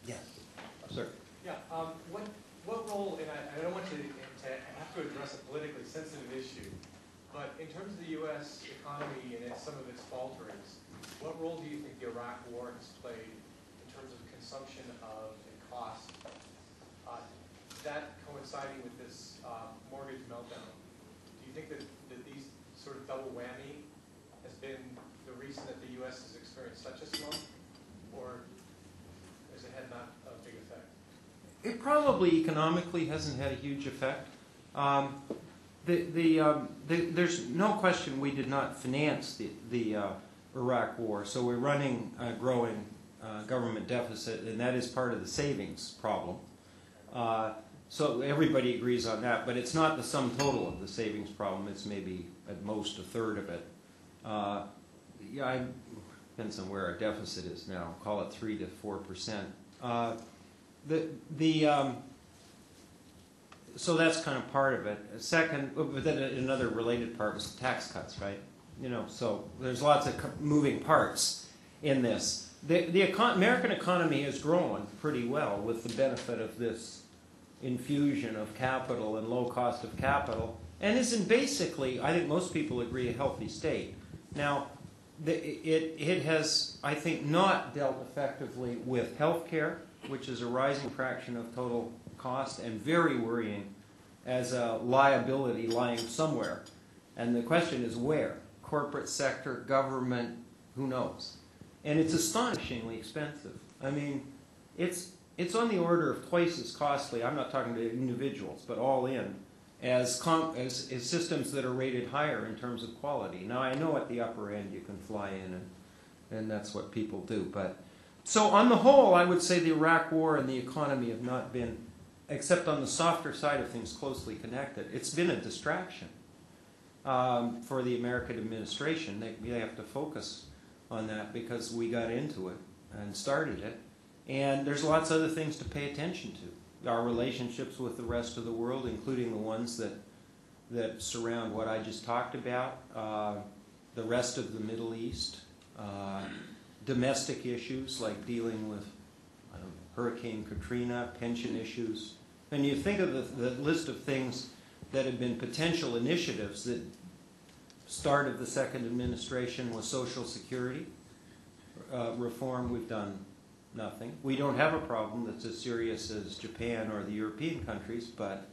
Yes, sir. Yeah. What role? And I don't want to have to address a politically sensitive issue, but in terms of the U.S. economy and some of its falterings, what role do you think the Iraq War has played in terms of consumption of and cost? That coinciding with this mortgage meltdown, do you think that these sort of double whammy has been the reason that the U.S. has experienced such a slump, or has it had not a big effect? It probably economically hasn't had a huge effect. There's no question we did not finance the Iraq War, so we're running a growing government deficit, and that is part of the savings problem. So everybody agrees on that, but it's not the sum total of the savings problem. It's maybe at most a third of it. Yeah, it depends on where our deficit is now. Call it 3 to 4%. So that's kind of part of it. Second, but then another related part was the tax cuts, right? You know, so there's lots of moving parts in this. The American economy has grown pretty well with the benefit of this infusion of capital and low cost of capital, and is in basically, I think most people agree, a healthy state. Now, it has, I think, not dealt effectively with healthcare, which is a rising fraction of total cost and very worrying as a liability lying somewhere. And the question is where? Corporate sector, government, who knows? And it's astonishingly expensive. I mean, it's on the order of twice as costly, I'm not talking to individuals, but all in, as systems that are rated higher in terms of quality. Now, I know at the upper end you can fly in, and that's what people do. But so on the whole, I would say the Iraq War and the economy have not been, except on the softer side of things, closely connected. It's been a distraction for the American administration. They have to focus on that because we got into it and started it. And there's lots of other things to pay attention to. Our relationships with the rest of the world, including the ones that surround what I just talked about, the rest of the Middle East, domestic issues like dealing with Hurricane Katrina, pension issues. And you think of the list of things that have been potential initiatives that started the second administration was Social Security reform. We've done nothing. We don't have a problem that's as serious as Japan or the European countries, but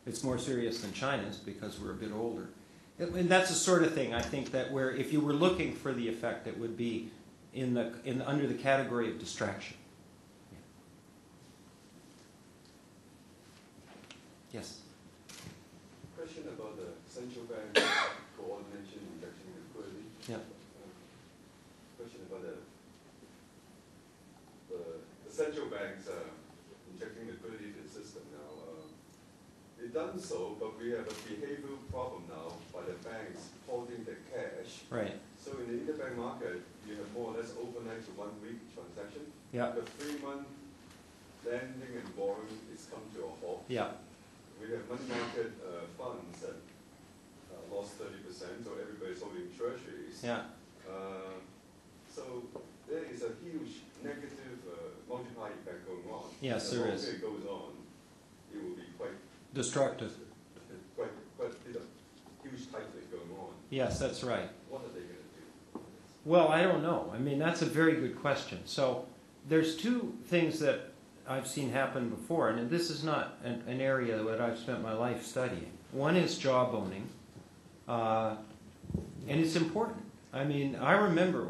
it's more serious than China's because we're a bit older. And that's the sort of thing, I think, that where if you were looking for the effect, it would be under the category of distraction. Yeah. Yes? Question about the central bank coordination injection liquidity. Yeah. Question about the central banks injecting liquidity to the system now. They've done so, but we have a behavioral problem now by the banks holding the cash. Right. So in the interbank market, you have more or less overnight to 1 week transaction. Yeah. The 3-month lending and borrowing is come to a halt. Yeah. We have money market funds that lost 30%, so everybody's holding treasuries. Yeah. So there is a huge negative multiplier effect going on. Yes, there is. As it goes on, it will be quite destructive. Quite huge tightening going on. Yes, that's right. What are they going to do? Well, I don't know. I mean, that's a very good question. So there's two things that I've seen happen before, and this is not an area that I've spent my life studying. One is jawboning, and it's important. I mean, I remember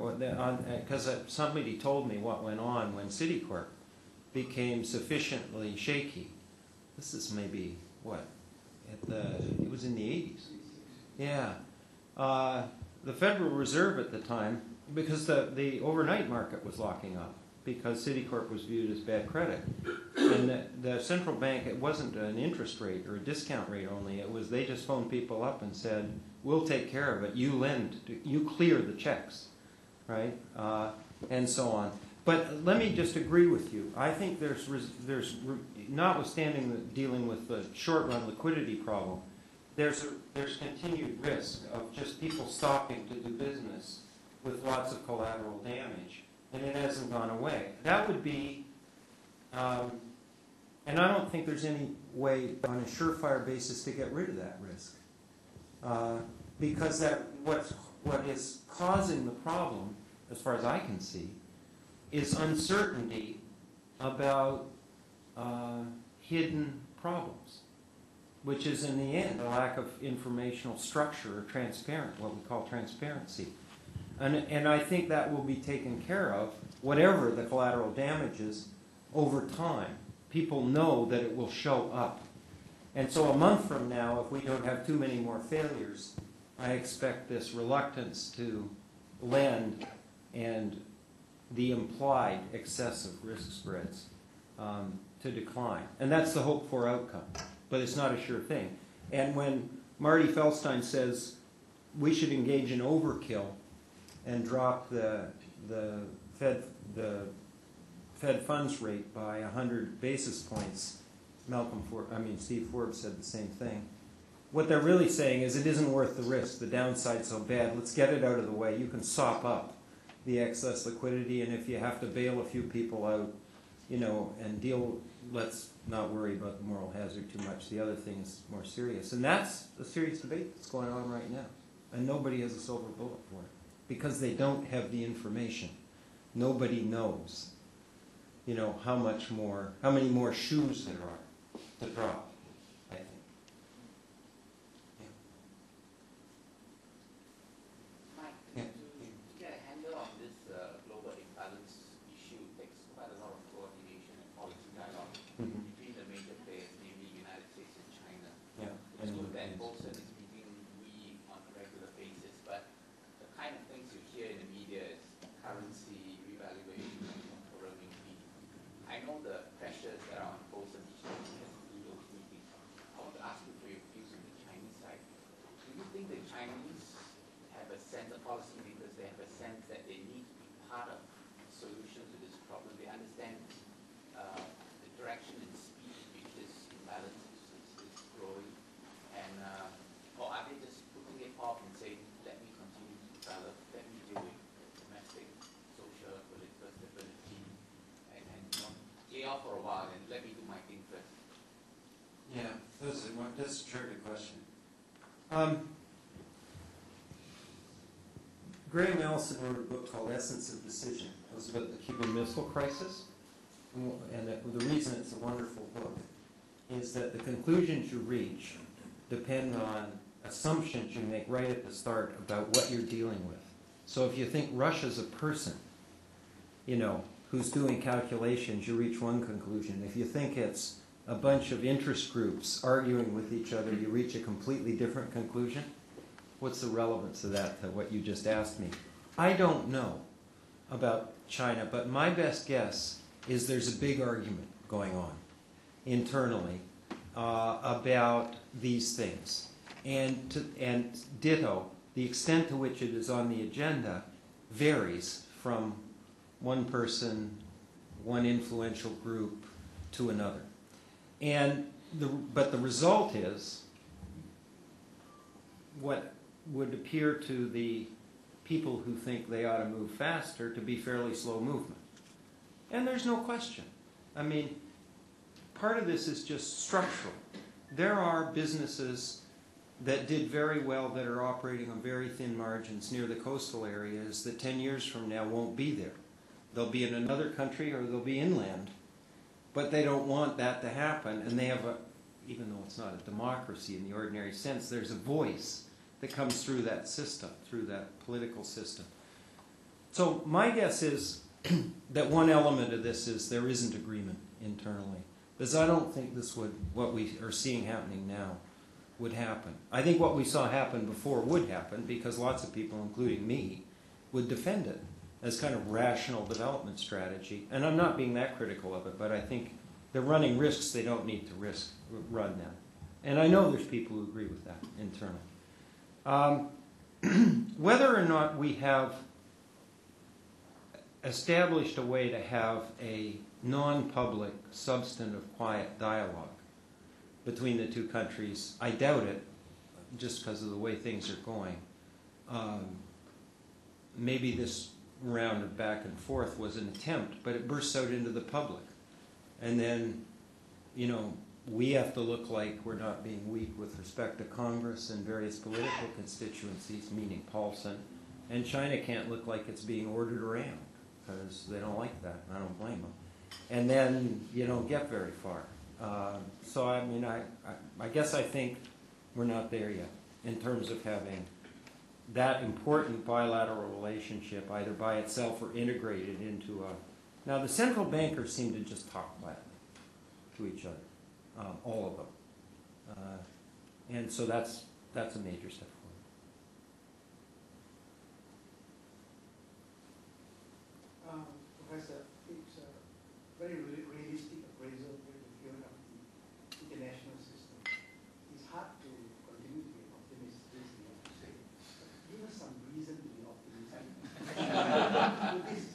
because somebody told me what went on when Citicorp became sufficiently shaky. This is maybe what? It was in the 80s. Yeah. The Federal Reserve at the time, because the overnight market was locking up, because Citicorp was viewed as bad credit. And the central bank, it wasn't an interest rate or a discount rate only. It was they just phoned people up and said, we'll take care of it. You lend, you clear the checks, right? And so on. But let me just agree with you. I think there's notwithstanding dealing with the short-run liquidity problem, there's continued risk of just people stopping to do business with lots of collateral damage, and it hasn't gone away. That would be And I don't think there's any way on a surefire basis to get rid of that risk. Because what is causing the problem, as far as I can see, is uncertainty about hidden problems, which is in the end a lack of informational structure or what we call transparency. And I think that will be taken care of, whatever the collateral damage is, over time. People know that it will show up. And so a month from now, if we don't have too many more failures, I expect this reluctance to lend and the implied excessive risk spreads to decline. And that's the hoped for outcome. But it's not a sure thing. And when Marty Feldstein says we should engage in overkill and drop the Fed funds rate by 100 basis points, Steve Forbes said the same thing. What they're really saying is it isn't worth the risk. The downside's so bad. Let's get it out of the way. You can sop up the excess liquidity, and if you have to bail a few people out, and deal, let's not worry about the moral hazard too much. The other thing is more serious. And that's a serious debate that's going on right now. And nobody has a silver bullet for it because they don't have the information. Nobody knows, how many more shoes there are to drop, I think. Mike, Yeah. to get a handle on this global imbalance issue takes quite a lot of coordination and policy dialogue between the major players, namely United States and China. Yeah. It's good that Bolton is meeting we on a regular basis, but the kind of things you hear in the media is currency revaluation and confirming fee. I know the pressures that are on Bolton each time he has to do those meetings. I want to ask you for your views on the Chinese side. Do you think the Chinese have a sense of policymakers, they have a sense that they need to be part of the solution to this problem? They understand the direction and speed at which this imbalance is growing, and or are they just putting it off and saying, let me continue to develop, let me deal with domestic, social, political stability, and lay off for a while and let me do my thing first? Yeah, that's a tricky question. Graham Allison wrote a book called Essence of Decision. It was about the Cuban Missile Crisis. And the reason it's a wonderful book is that the conclusions you reach depend on assumptions you make right at the start about what you're dealing with. So if you think Russia's a person, who's doing calculations, you reach one conclusion. If you think it's a bunch of interest groups arguing with each other, you reach a completely different conclusion. What's the relevance of that to what you just asked me? I don't know about China, but my best guess is there's a big argument going on internally about these things. And ditto, the extent to which it is on the agenda varies from one person, one influential group to another. But the result is what would appear to the people who think they ought to move faster to be fairly slow movement. And there's no question. Part of this is just structural. There are businesses that did very well that are operating on very thin margins near the coastal areas that 10 years from now won't be there. They'll be in another country or they'll be inland. But they don't want that to happen, and they have even though it's not a democracy in the ordinary sense, there's a voice that comes through that system, through that political system. So my guess is that one element of this is there isn't agreement internally. Because I don't think what we are seeing happening now would happen. I think what we saw happen before would happen because lots of people, including me, would defend it as kind of rational development strategy. And I'm not being that critical of it, but I think they're running risks they don't need to run now. And I know there's people who agree with that internally. Whether or not we have established a way to have a non-public, substantive, quiet dialogue between the two countries, I doubt it, just because of the way things are going. Maybe this round of back and forth was an attempt, but it bursts out into the public. And then, you know, we have to look like we're not being weak with respect to Congress and various political constituencies, meaning Paulson. And China can't look like it's being ordered around because they don't like that. I don't blame them. And then you don't get very far. So I mean, I guess I think we're not there yet in terms of having that important bilateral relationship either by itself or integrated into a... Now the central bankers seem to just talk gladly to each other, all of them. And so that's a major step forward. Professor, it's a very realistic appraisal that you've given of the international system. It's hard to continue to be an optimist, this you have to say. But give us some reason to be optimistic. With these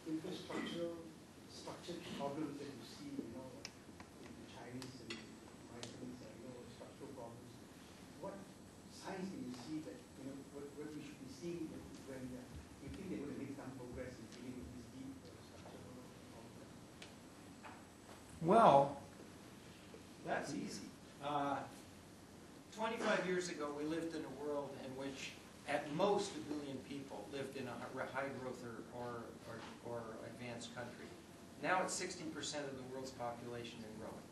infrastructural structured problems that you see, you know, in the Chinese and Americans, you know, structural problems, what signs do you see that, you know, what we should be seeing when you think they're going to make some progress in dealing with these deep structural problems? Well, that's easy. 25 years ago, we lived in a world in which at most 1 billion people lived in a high growth or advanced country. Now it's 60% of the world's population and growing.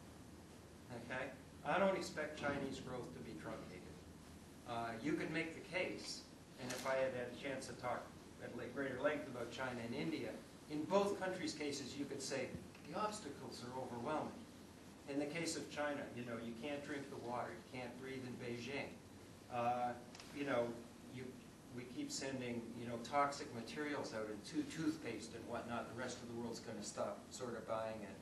Okay? I don't expect Chinese growth to be truncated. You could make the case, and if I had a chance to talk at greater length about China and India, in both countries' cases you could say the obstacles are overwhelming. In the case of China, you know, you can't drink the water, you can't breathe in Beijing. You know, we keep sending, you know, toxic materials out in toothpaste and whatnot. The rest of the world's going to stop sort of buying it.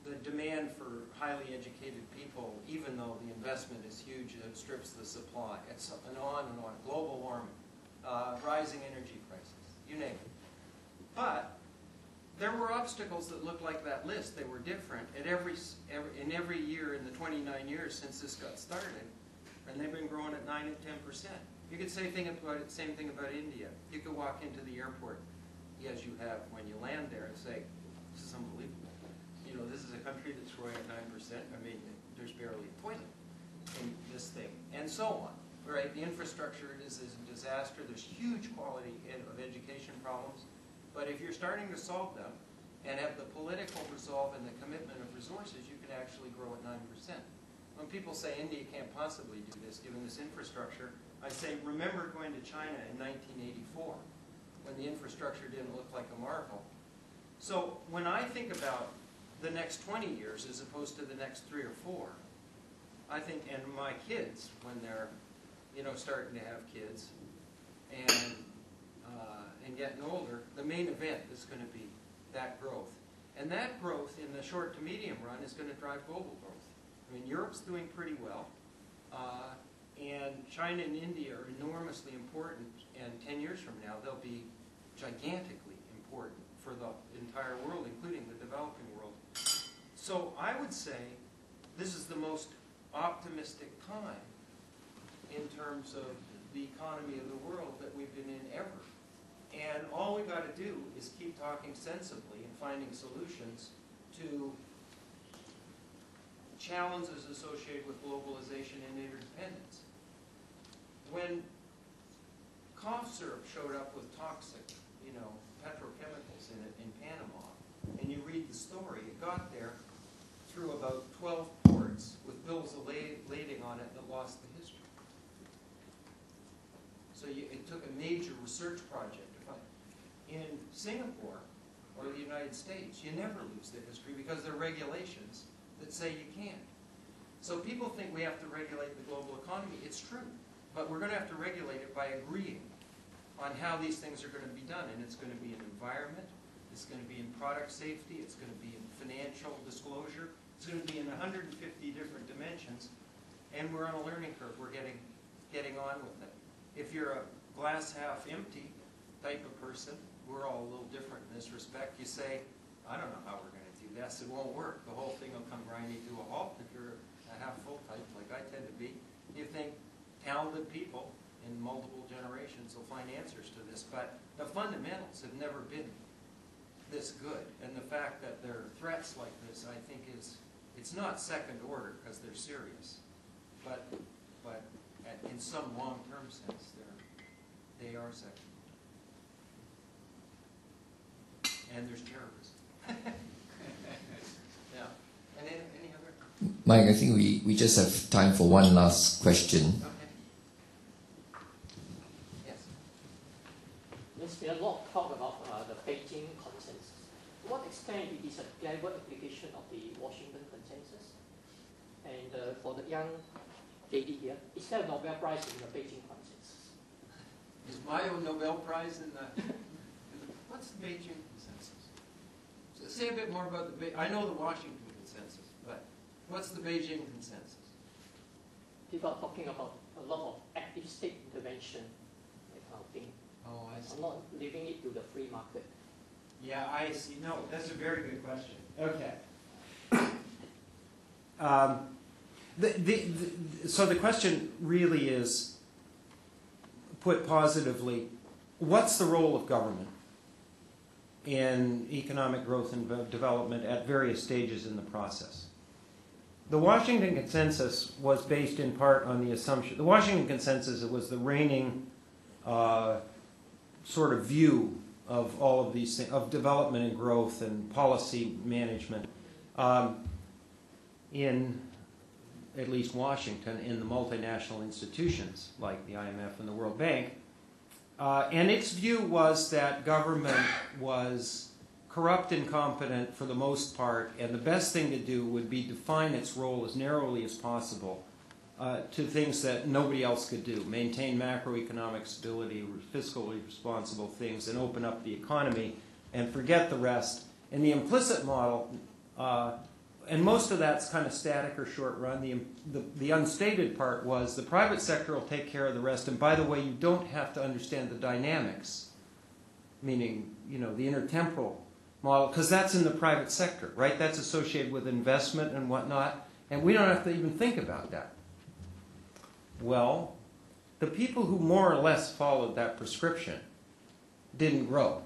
The demand for highly educated people, even though the investment is huge, it outstrips the supply. It's and on. Global warming, rising energy prices, you name it. But there were obstacles that looked like that list. They were different in every year in the 29 years since this got started. And they've been growing at 9 and 10%. You could say same thing about India. You could walk into the airport, as you have when you land there, and say, this is unbelievable. You know, this is a country that's growing at 9%. I mean, there's barely a toilet in this thing, and so on. Right? The infrastructure is a disaster. There's huge quality of education problems. But if you're starting to solve them and have the political resolve and the commitment of resources, you can actually grow at 9%. When people say India can't possibly do this, given this infrastructure, I say, remember going to China in 1984, when the infrastructure didn't look like a marvel. So when I think about the next 20 years as opposed to the next 3 or 4, I think, and my kids, when they're, you know, starting to have kids, and getting older, the main event is going to be that growth. And that growth in the short to medium run is going to drive global growth. I mean, Europe's doing pretty well, and China and India are enormously important, and 10 years from now, they'll be gigantically important for the entire world, including the developing world. So I would say this is the most optimistic time in terms of the economy of the world that we've been in ever. And all we've got to do is keep talking sensibly and finding solutions to challenges associated with globalization and interdependence. When cough syrup showed up with toxic, you know, petrochemicals in it in Panama, and you read the story, it got there through about 12 ports with bills of lading on it that lost the history. So it took a major research project to find. In Singapore or the United States, you never lose the history because there are regulations that say you can't. So people think we have to regulate the global economy. It's true, but we're going to have to regulate it by agreeing on how these things are going to be done. And it's going to be in environment, it's going to be in product safety, it's going to be in financial disclosure, it's going to be in 150 different dimensions, and we're on a learning curve. We're getting on with it. If you're a glass half empty type of person, we're all a little different in this respect. You say, I don't know how we're going to do this. It won't work. The whole thing will come grinding to a halt. If you're a half full type, like I tend to be, you think talented people in multiple generations will find answers to this. But the fundamentals have never been this good. And the fact that there are threats like this, I think, it's not second order because they're serious, but in some long-term sense, they are second order. And there's terrorism. Yeah. And any other? Mike, I think we just have time for one last question. Okay. Yes. There's been a lot of talk about the Beijing consensus. To what extent it is a clever application of the Washington consensus? And for the young lady here, is there a Nobel Prize in the Beijing consensus? Is my own Nobel Prize in the what's the Beijing consensus? So say a bit more about I know the Washington consensus, but what's the Beijing consensus? People are talking about a lot of active state intervention, that kind of thing. Oh, I see. I'm not leaving it to the free market. Yeah, I see. No, that's a very good question. Okay. So the question really is, put positively, what's the role of government in economic growth and development at various stages in the process? The Washington Consensus was based in part on the assumption, the Washington Consensus was the reigning sort of view of all of these things, of development and growth and policy management in at least Washington, in the multinational institutions like the IMF and the World Bank. And its view was that government was corrupt, incompetent for the most part, and the best thing to do would be define its role as narrowly as possible to things that nobody else could do: maintain macroeconomic stability, fiscally responsible things, and open up the economy, and forget the rest. And the implicit model, and most of that's kind of static or short run, the unstated part was the private sector will take care of the rest, and by the way, you don't have to understand the dynamics, meaning, you know, the intertemporal model, because that's in the private sector, right? That's associated with investment and whatnot, and we don't have to even think about that. Well, the people who more or less followed that prescription didn't grow,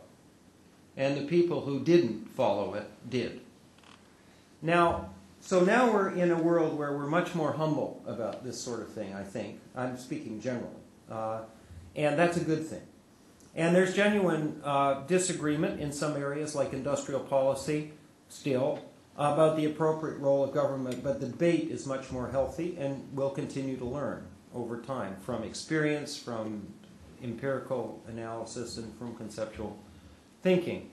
and the people who didn't follow it did. Now, so now we're in a world where we're much more humble about this sort of thing, I think. I'm speaking generally. And that's a good thing. And there's genuine disagreement in some areas, like industrial policy, still, about the appropriate role of government, but the debate is much more healthy, and we'll continue to learn over time from experience, from empirical analysis, and from conceptual thinking.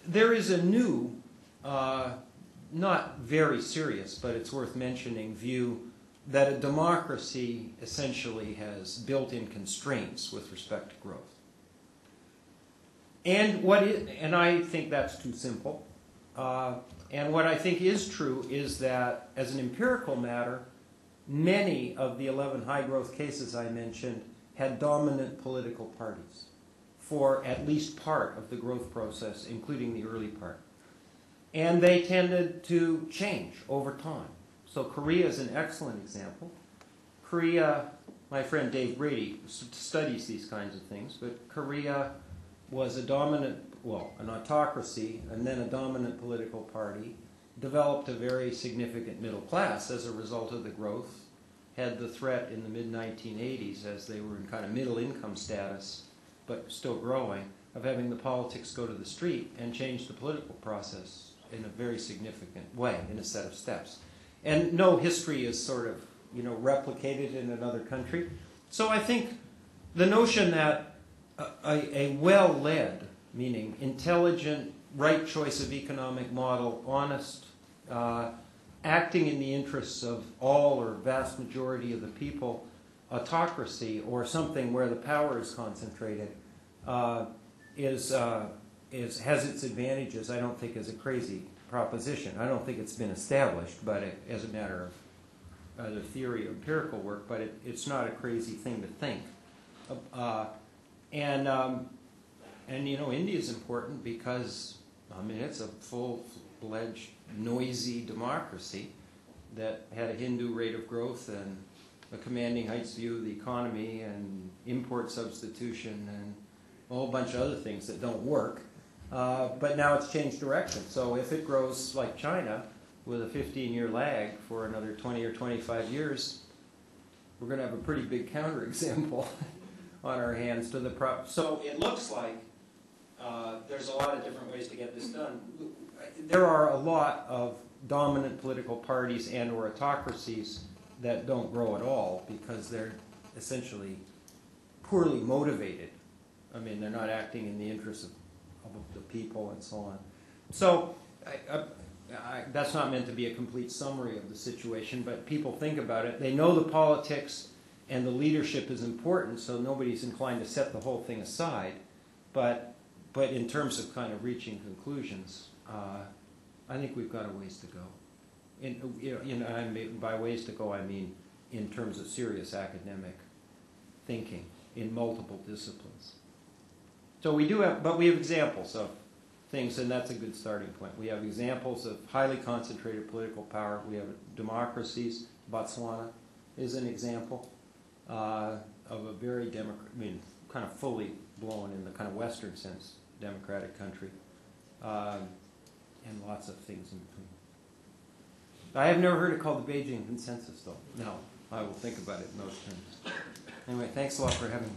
There is a new, not very serious, but it's worth mentioning, view that a democracy essentially has built-in constraints with respect to growth. And I think that's too simple. And what I think is true is that, as an empirical matter, many of the 11 high-growth cases I mentioned had dominant political parties for at least part of the growth process, including the early part. And they tended to change over time. So Korea is an excellent example. Korea, my friend Dave Brady studies these kinds of things, but Korea was a dominant, well, an autocracy, and then a dominant political party, developed a very significant middle class as a result of the growth, had the threat in the mid-1980s, as they were in kind of middle income status, but still growing, of having the politics go to the street and change the political process in a very significant way, in a set of steps. And no history is sort of, you know, replicated in another country. So I think the notion that a well-led, meaning intelligent, right choice of economic model, honest, acting in the interests of all or vast majority of the people, autocracy, or something where the power is concentrated, has its advantages. I don't think is a crazy proposition. I don't think it's been established, but as a matter of either theory or empirical work, but it's not a crazy thing to think. And you know, India is important because, I mean, it's a full-fledged, noisy democracy that had a Hindu rate of growth and a commanding heights view of the economy and import substitution and a whole bunch of other things that don't work. But now it's changed direction. So if it grows like China with a 15-year lag for another 20 or 25 years, we're going to have a pretty big counterexample on our hands to the problem. So it looks like there's a lot of different ways to get this done. There are a lot of dominant political parties and or autocracies that don't grow at all because they're essentially poorly motivated. I mean, they're not acting in the interests of the people and so on. So that's not meant to be a complete summary of the situation, but people think about it. They know the politics and the leadership is important, so nobody's inclined to set the whole thing aside. But in terms of kind of reaching conclusions, I think we've got a ways to go. By ways to go, I mean in terms of serious academic thinking in multiple disciplines. So we do have, but we have examples of things, and that's a good starting point. We have examples of highly concentrated political power. We have democracies. Botswana is an example of a very kind of fully blown in the kind of Western sense, democratic country, and lots of things in between. I have never heard it called the Beijing Consensus, though. No, I will think about it in those terms. Anyway, thanks a lot for having me.